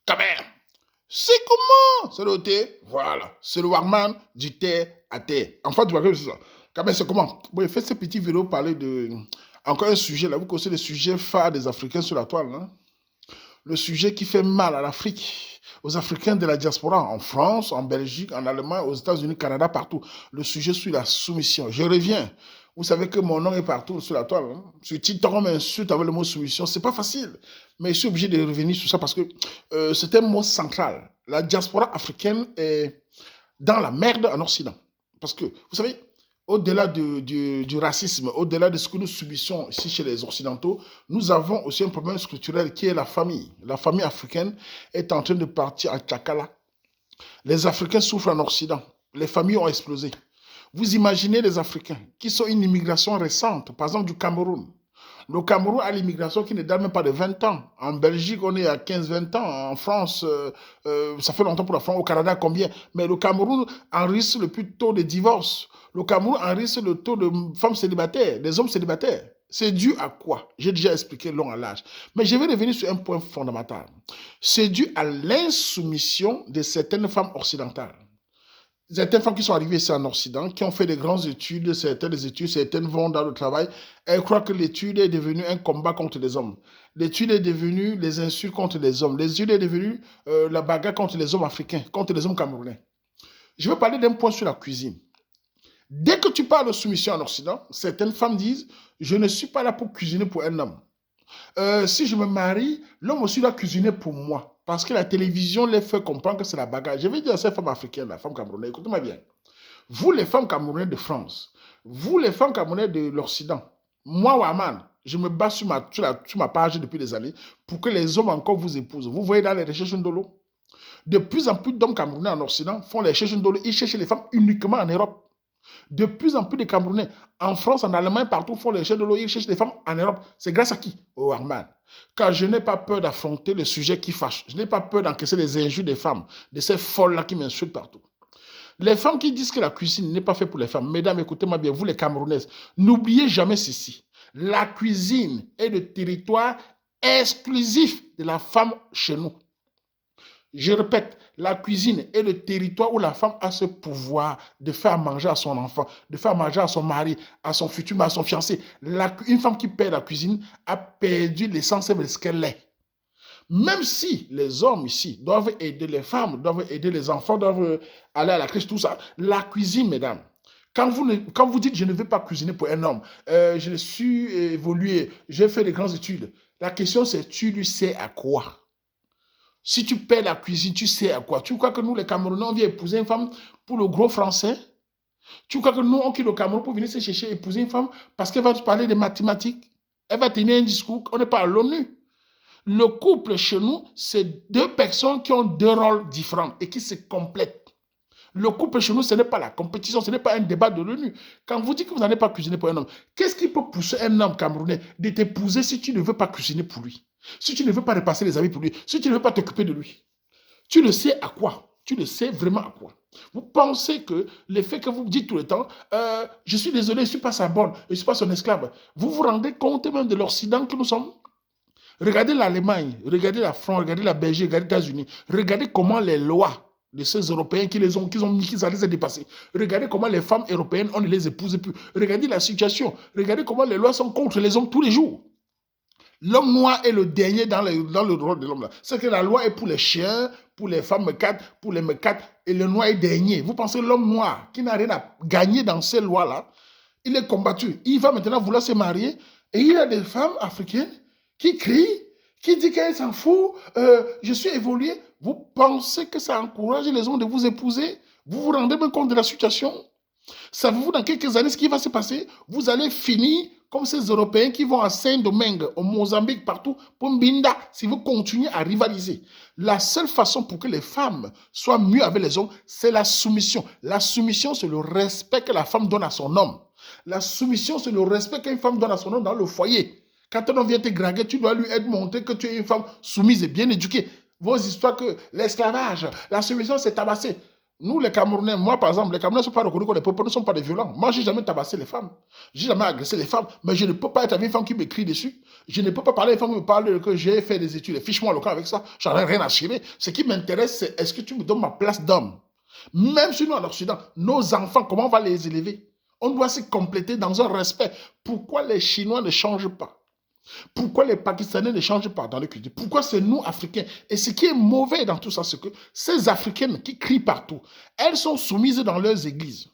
Kamer. C'est comment? C'est le thé. Voilà. C'est le Warman du thé à thé. En fait, tu vois que c'est ça. Kamer, c'est comment? Bon, il fait ces petites vidéos parler de. Encore un sujet là. Vous connaissez le sujet phare des Africains sur la toile, hein? Le sujet qui fait mal à l'Afrique, aux Africains de la diaspora, en France, en Belgique, en Allemagne, aux États-Unis, Canada, partout. Le sujet sur la soumission. Je reviens. Vous savez que mon nom est partout sur la toile, hein? Sur TikTok, on m'insulte avec le mot soumission. C'est pas facile. Mais je suis obligé de revenir sur ça parce que c'est un mot central. La diaspora africaine est dans la merde en Occident. Parce que, vous savez, au-delà du racisme, au-delà de ce que nous subissons ici chez les Occidentaux, nous avons aussi un problème structurel qui est la famille. La famille africaine est en train de partir à Tchakala. Les Africains souffrent en Occident. Les familles ont explosé. Vous imaginez les Africains qui sont une immigration récente, par exemple du Cameroun. Le Cameroun a l'immigration qui ne date même pas de 20 ans. En Belgique, on est à 15-20 ans. En France, ça fait longtemps pour la France. Au Canada, combien? Mais le Cameroun enregistre le plus tôt de divorces. Le Cameroun enregistre le taux de femmes célibataires, des hommes célibataires. C'est dû à quoi? J'ai déjà expliqué long à large. Mais je vais revenir sur un point fondamental. C'est dû à l'insoumission de certaines femmes occidentales. Certaines femmes qui sont arrivées ici en Occident, qui ont fait de grandes études, certaines vont dans le travail, elles croient que l'étude est devenue un combat contre les hommes. L'étude est devenue les insultes contre les hommes. L'étude est devenue la bagarre contre les hommes africains, contre les hommes camerounais. Je vais parler d'un point sur la cuisine. Dès que tu parles de soumission en Occident, certaines femmes disent, je ne suis pas là pour cuisiner pour un homme. Si je me marie, l'homme aussi doit cuisiner pour moi. Parce que la télévision les fait comprendre que c'est la bagarre. Je vais dire à ces femmes africaines, la femme camerounaise, écoutez-moi bien. Vous, les femmes camerounaises de France, vous, les femmes camerounaises de l'Occident, moi, Waman, je me bats sur ma page depuis des années pour que les hommes encore vous épousent. Vous voyez dans les recherches de l'eau, de plus en plus d'hommes camerounais en Occident font les recherches de l'eau. Ils cherchent les femmes uniquement en Europe. De plus en plus de Camerounais, en France, en Allemagne, partout, font les recherches de l'eau. Ils cherchent des femmes en Europe. C'est grâce à qui? Au Arman. Car je n'ai pas peur d'affronter le sujet qui fâche. Je n'ai pas peur d'encaisser les injures des femmes, de ces folles-là qui m'insultent partout. Les femmes qui disent que la cuisine n'est pas faite pour les femmes, mesdames, écoutez-moi bien, vous les Camerounaises, n'oubliez jamais ceci. La cuisine est le territoire exclusif de la femme chez nous. Je répète, la cuisine est le territoire où la femme a ce pouvoir de faire manger à son enfant, de faire manger à son mari, à son futur mari, à son fiancé. Une femme qui perd la cuisine a perdu l'essence de ce qu'elle est. Même si les hommes ici doivent aider les femmes, doivent aider les enfants, doivent aller à la crèche, tout ça, la cuisine, mesdames, quand vous dites je ne veux pas cuisiner pour un homme, je suis évolué, j'ai fait des grandes études, la question c'est tu lui sais à quoi? Si tu perds la cuisine, tu sais à quoi? Tu crois que nous, les Camerounais, on vient épouser une femme pour le gros français? Tu crois que nous, on quitte le Cameroun pour venir se chercher épouser une femme parce qu'elle va te parler de mathématiques? Elle va tenir un discours, on n'est pas à l'ONU. Le couple chez nous, c'est deux personnes qui ont deux rôles différents et qui se complètent. Le couple chez nous, ce n'est pas la compétition, ce n'est pas un débat de l'ONU. Quand vous dites que vous n'allez pas cuisiner pour un homme, qu'est-ce qui peut pousser un homme camerounais de t'épouser si tu ne veux pas cuisiner pour lui? Si tu ne veux pas repasser les habits pour lui, si tu ne veux pas t'occuper de lui? Tu le sais à quoi? Tu le sais vraiment à quoi? Vous pensez que le fait que vous dites tout le temps, je suis désolé, je ne suis pas sa bonne, je ne suis pas son esclave, vous vous rendez compte même de l'Occident que nous sommes? Regardez l'Allemagne, regardez la France, regardez la Belgique, regardez les États-Unis. Regardez comment les lois de ces Européens qu'ils ont mis, qu'ils allaient se dépasser. Regardez comment les femmes européennes, on ne les épouse plus. Regardez la situation. Regardez comment les lois sont contre les hommes tous les jours. L'homme noir est le dernier dans le rôle de l'homme. C'est que la loi est pour les chiens, pour les femmes mécates, pour les mécates, et le noir est dernier. Vous pensez l'homme noir, qui n'a rien à gagner dans ces lois-là, il est combattu. Il va maintenant vouloir se marier, et il y a des femmes africaines qui crient, qui disent qu'elles s'en foutent, je suis évolué. Vous pensez que ça encourage les hommes de vous épouser? Vous vous rendez bien compte de la situation? Savez-vous dans quelques années ce qui va se passer? Vous allez finir comme ces Européens qui vont à Saint-Domingue, au Mozambique, partout, pour Mbinda, si vous continuez à rivaliser. La seule façon pour que les femmes soient mieux avec les hommes, c'est la soumission. La soumission, c'est le respect que la femme donne à son homme. La soumission, c'est le respect qu'une femme donne à son homme dans le foyer. Quand un homme vient te draguer, tu dois lui montrer que tu es une femme soumise et bien éduquée. Vos histoires que l'esclavage, la soumission, c'est tabasser. Nous, les Camerounais, moi, par exemple, les Camerounais ne sont pas reconnus comme des peuples, ne sont pas des violents. Moi, je n'ai jamais tabassé les femmes. Je n'ai jamais agressé les femmes. Mais je ne peux pas être avec une femme qui me crie dessus. Je ne peux pas parler à une femme qui me parle que j'ai fait des études. Fiche-moi le camp avec ça. J'en ai rien à chier. Ce qui m'intéresse, c'est est-ce que tu me donnes ma place d'homme? Même si nous, en Occident, nos enfants, comment on va les élever? On doit se compléter dans un respect. Pourquoi les Chinois ne changent pas? Pourquoi les Pakistanais ne changent pas dans le culture? Pourquoi c'est nous, Africains? Et ce qui est mauvais dans tout ça, c'est que ces Africaines qui crient partout, elles sont soumises dans leurs églises.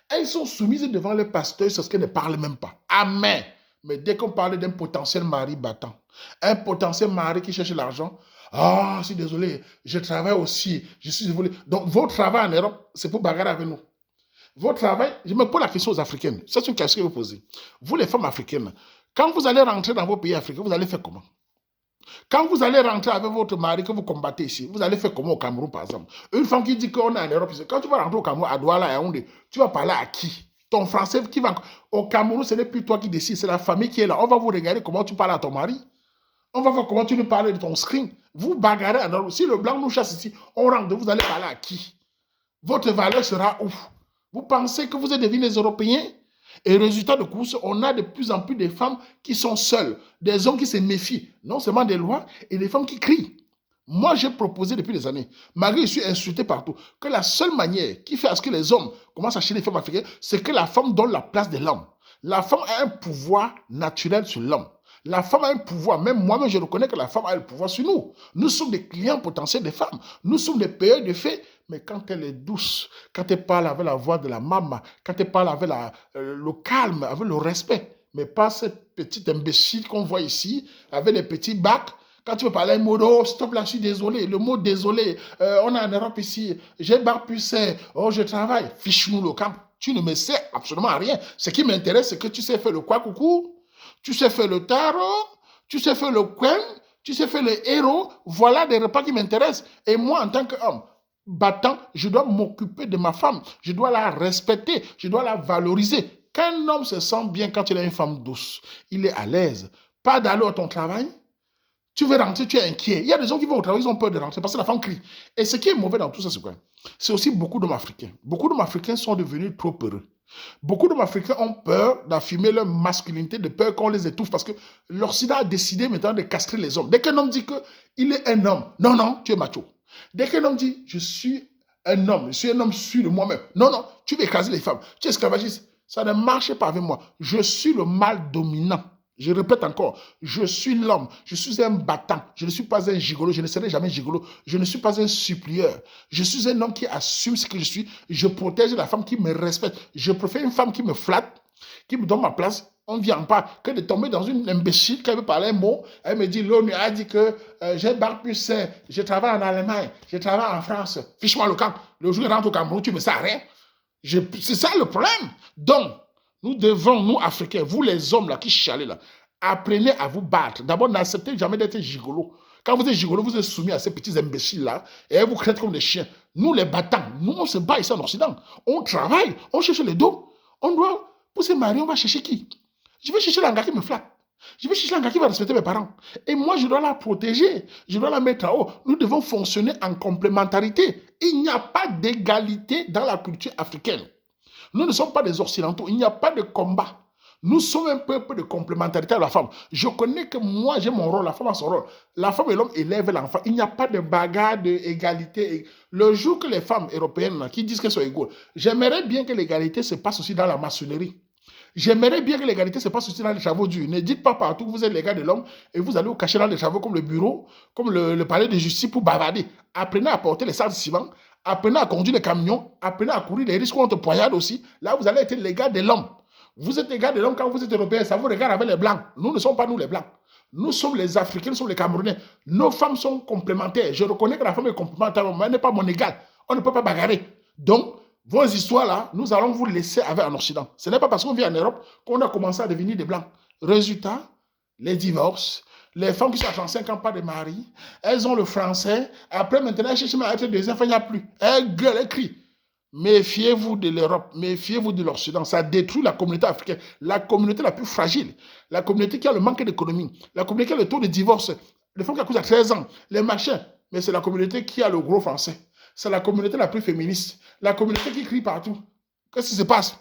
Elles sont soumises devant les pasteurs sur ce qu'elles ne parlent même pas. Amen. Mais dès qu'on parle d'un potentiel mari battant, un potentiel mari qui cherche l'argent, ah, je suis désolé, je travaille aussi, je suis désolé. Donc, votre travail en Europe, c'est pour bagarrer avec nous. Votre travail, je me pose la question aux Africaines. C'est une question que vous posez. Vous, les femmes africaines, quand vous allez rentrer dans vos pays africains, vous allez faire comment? Quand vous allez rentrer avec votre mari que vous combattez ici, vous allez faire comment au Cameroun, par exemple? Une femme qui dit qu'on est en Europe, quand tu vas rentrer au Cameroun, à Douala, à Yaoundé, tu vas parler à qui? Ton français qui va... Au Cameroun, ce n'est plus toi qui décides, c'est la famille qui est là. On va vous regarder comment tu parles à ton mari. On va voir comment tu nous parles de ton screen. Vous bagarrez en Europe. Si le blanc nous chasse ici, on rentre, vous allez parler à qui? Votre valeur sera où? Vous pensez que vous êtes devenus des Européens? Et résultat de course, on a de plus en plus de femmes qui sont seules, des hommes qui se méfient, non seulement des lois, et des femmes qui crient. Moi, j'ai proposé depuis des années, malgré que je suis insulté partout, que la seule manière qui fait à ce que les hommes commencent à chier les femmes africaines, c'est que la femme donne la place de l'homme. La femme a un pouvoir naturel sur l'homme. La femme a un pouvoir, même moi-même je reconnais que la femme a un pouvoir sur nous. Nous sommes des clients potentiels des femmes. Nous sommes des payeurs de faits. Mais quand elle est douce, quand elle parle avec la voix de la maman, quand elle parle avec le calme, avec le respect, mais pas cette petite imbécile qu'on voit ici, avec les petits bacs. Quand tu veux parler un mot, oh, stop là, je suis désolé. Le mot désolé, on est en Europe ici, j'ai bac plus C, oh, je travaille. Fiche-nous le camp. Tu ne me sais absolument rien. Ce qui m'intéresse, c'est que tu sais faire le quoi coucou. Tu sais faire le tarot, tu sais faire le quen, tu sais faire le héros. Voilà des repas qui m'intéressent. Et moi, en tant qu'homme battant, je dois m'occuper de ma femme. Je dois la respecter. Je dois la valoriser. Qu'un homme se sent bien quand il a une femme douce, il est à l'aise. Pas d'aller à ton travail. Tu veux rentrer, tu es inquiet. Il y a des gens qui vont au travail, ils ont peur de rentrer parce que la femme crie. Et ce qui est mauvais dans tout ça, c'est quoi? C'est aussi beaucoup d'hommes africains. Beaucoup d'hommes africains sont devenus trop peureux. Beaucoup d'hommes africains ont peur d'affirmer leur masculinité, de peur qu'on les étouffe, parce que l'Occident a décidé maintenant de castrer les hommes. Dès qu'un homme dit qu'il est un homme, non, non, tu es macho. Dès qu'un homme dit, je suis un homme sûr de moi-même, non, non, tu veux écraser les femmes, tu es esclavagiste, ça ne marche pas avec moi. Je suis le mâle dominant. Je répète encore, je suis l'homme, je suis un battant, je ne suis pas un gigolo, je ne serai jamais gigolo, je ne suis pas un supplieur, je suis un homme qui assume ce que je suis, je protège la femme qui me respecte, je préfère une femme qui me flatte, qui me donne ma place, on ne vient pas, que de tomber dans une imbécile qui veut parler un mot, elle me dit, l'ONU a dit que j'ai bac plus 5, je travaille en Allemagne, je travaille en France, fiche-moi le camp, le jour où je rentre au Cameroun, tu me sers à rien, c'est ça le problème, donc, nous devons, nous Africains, vous les hommes là qui chialez là, apprenez à vous battre. D'abord, n'acceptez jamais d'être gigolo. Quand vous êtes gigolo, vous êtes soumis à ces petits imbéciles là et vous craignez comme des chiens. Nous les battants, nous on se bat ici en Occident. On travaille, on cherche les dos. On doit, pour se marier, on va chercher qui? Je vais chercher l'anga qui me flatte. Je vais chercher l'anga qui va respecter mes parents. Et moi, je dois la protéger. Je dois la mettre en haut. Nous devons fonctionner en complémentarité. Il n'y a pas d'égalité dans la culture africaine. Nous ne sommes pas des Occidentaux. Il n'y a pas de combat. Nous sommes un peuple de complémentarité à la femme. Je connais que moi, j'ai mon rôle, la femme a son rôle. La femme et l'homme élèvent l'enfant. Il n'y a pas de bagarre, d'égalité. Le jour que les femmes européennes qui disent qu'elles sont égales, j'aimerais bien que l'égalité se passe aussi dans la maçonnerie. J'aimerais bien que l'égalité se passe aussi dans les travaux durs. Ne dites pas partout que vous êtes les gars de l'homme et vous allez vous cacher dans les travaux comme le bureau, comme le palais de justice pour bavarder. Apprenez à porter les sacs de ciment. Apprenez à conduire les camions, apprenez à courir les risques contre poignarde aussi. Là, vous allez être les gars de l'homme. Vous êtes les gars de l'homme quand vous êtes européens, ça vous regarde avec les blancs. Nous ne sommes pas nous les blancs. Nous sommes les Africains, nous sommes les Camerounais. Nos femmes sont complémentaires. Je reconnais que la femme est complémentaire, mais elle n'est pas mon égale. On ne peut pas bagarrer. Donc, vos histoires là, nous allons vous laisser avec en Occident. Ce n'est pas parce qu'on vit en Europe qu'on a commencé à devenir des blancs. Résultat, les divorces. Les femmes qui sont à 35 ans, pas de mari, elles ont le français. Après, maintenant, elles cherchent à être des enfants, il n'y a plus. Elles gueulent, elles crient. Méfiez-vous de l'Europe, méfiez-vous de l'Occident. Ça détruit la communauté africaine, la communauté la plus fragile, la communauté qui a le manque d'économie, la communauté qui a le taux de divorce, les femmes qui accouchent à 13 ans, les machins. Mais c'est la communauté qui a le gros français. c'est la communauté la plus féministe. La communauté qui crie partout. Qu'est-ce qui se passe?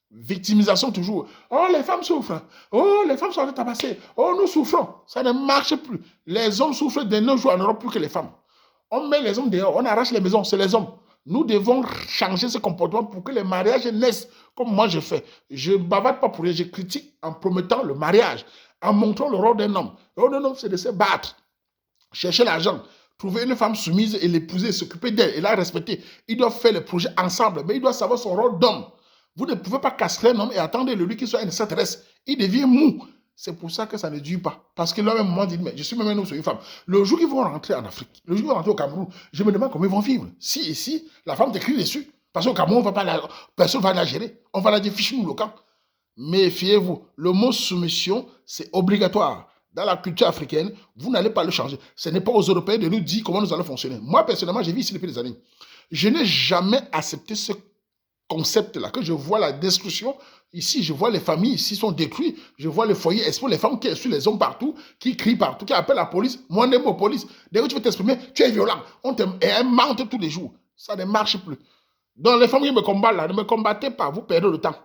Victimisation toujours. Oh, les femmes souffrent. Oh, les femmes sont tabassées. Oh, nous souffrons. Ça ne marche plus. Les hommes souffrent de nos jours en Europe plus que les femmes. On met les hommes dehors, on arrache les maisons, c'est les hommes. Nous devons changer ce comportement pour que les mariages naissent comme moi je fais. Je ne bavarde pas pour rien, je critique en promettant le mariage, en montrant le rôle d'un homme. Le rôle d'un homme, c'est de se battre, chercher l'argent, trouver une femme soumise et l'épouser, s'occuper d'elle et la respecter. Ils doivent faire le projet ensemble, mais il doit savoir son rôle d'homme. Vous ne pouvez pas casser un homme et attendre de lui qu'il soit une satresse. Il devient mou. C'est pour ça que ça ne dure pas. Parce que là, à un moment, dit, mais je suis même un homme sur une femme. Le jour qu'ils vont rentrer en Afrique, le jour qu'ils vont rentrer au Cameroun, je me demande comment ils vont vivre. Si ici, la femme t'écrit dessus. Parce qu'au Cameroun, personne ne va la gérer. On va la dire, fiche-nous le camp. Méfiez-vous. Le mot soumission, c'est obligatoire. Dans la culture africaine, vous n'allez pas le changer. Ce n'est pas aux Européens de nous dire comment nous allons fonctionner. Moi, personnellement, j'ai vu ici depuis des années. Je n'ai jamais accepté ce concept-là, que je vois la destruction. Ici, je vois les familles ici sont détruites. Je vois les foyers exposés, les femmes qui insultent les hommes partout, qui crient partout, qui appellent la police. Moi, on aime la police. Dès que tu veux t'exprimer, tu es violent. On te mente tous les jours. Ça ne marche plus. Donc, les femmes qui me combattent là, ne me combattez pas. Vous perdez le temps.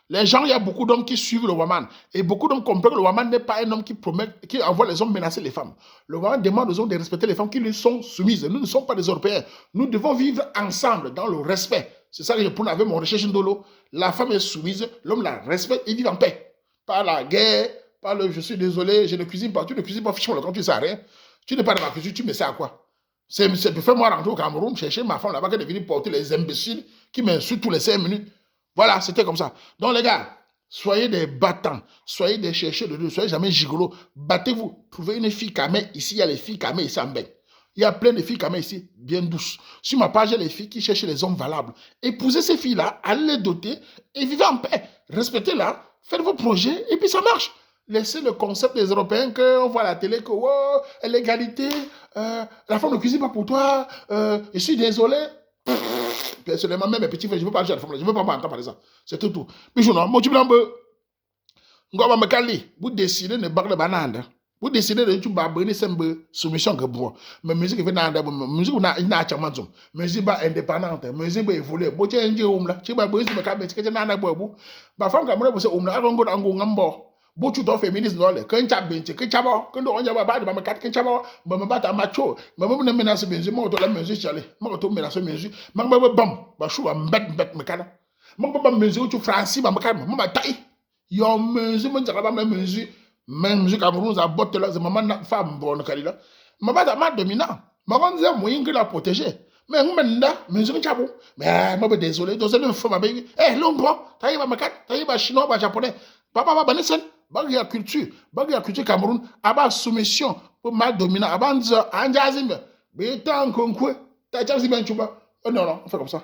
Les gens, il y a beaucoup d'hommes qui suivent le Waman. Et beaucoup d'hommes comprennent que le Waman n'est pas un homme qui promet, qui envoie les hommes menacer les femmes. Le Waman demande aux hommes de respecter les femmes qui lui sont soumises. Nous ne sommes pas des Européens. Nous devons vivre ensemble dans le respect. C'est ça que je prône avec mon recherche Ndolo. La femme est soumise, l'homme la respecte et vit en paix. Pas la guerre, pas le je suis désolé, je ne cuisine pas. Tu ne cuisines pas, fichement, quand tu ne sais rien. Tu n'es pas dans ma cuisine, tu me sais à quoi? C'est fais-moi rentrer au Cameroun, chercher ma femme là-bas, qu'elle est venue porter les imbéciles qui m'insultent tous les 5 minutes. Voilà, c'était comme ça. Donc, les gars, soyez des battants, soyez des chercheurs de Dieu, soyez jamais gigolos. Battez-vous. Trouvez une fille camée. Ici, il y a les filles camées ici en bain. Il y a plein de filles camées ici, bien douces. Sur ma page, il y a les filles qui cherchent les hommes valables. Épousez ces filles-là, allez les doter et vivez en paix. Respectez-la, faites vos projets et puis ça marche. Laissez le concept des Européens qu'on voit à la télé que oh, l'égalité, la femme ne cuisine pas pour toi, je suis désolé. Personnellement, même mes petits frères, je ne veux pas dire à la femme, je ne veux pas entendre parler de ça. C'est tout. Mais je ne sais pas, vous décidez de barrer le banane. Vous décidez de tout barrer semble soumission que bois. Mais musique est venant musique n'a pas chamazon. Musique pas indépendante, musique pas évoluer. Bo tiens ndi omla, tu ba bozi me ka be tike na na bobu. Ba fam ka mo bo se omla arongo ango ngambo. Bo tu do féministe no le, kan cha benti, kan cha ba, kan do onya ba ba me kat kan cha ba, ba ba ta macho. Ba mo na menace benzi mo to la musique chale. Mo to menace musique. Ma ba bam, ba shu ba mbet me kana. Mo ba musique tu Francis ba me kana, mo ba tai. Yo musique mo jara ba musique. Même musique Cameroun, ça botte là, c'est maman femme bonne kalila. Ma bata ma dominant. Ma grande zère moyen que la protéger. Mais on m'a musique chabou. Mais moi désolé, donc c'est une femme avec. Eh l'ombre, taï ba makat, taï ba chinois, ba japonais. Papa ba banesen, bagia culture Cameroun, aba soumission pour ma dominant. Abanza anjazimbe. Bétan konkwe, ta chazimbe chuba. Oh non non, on fait comme ça.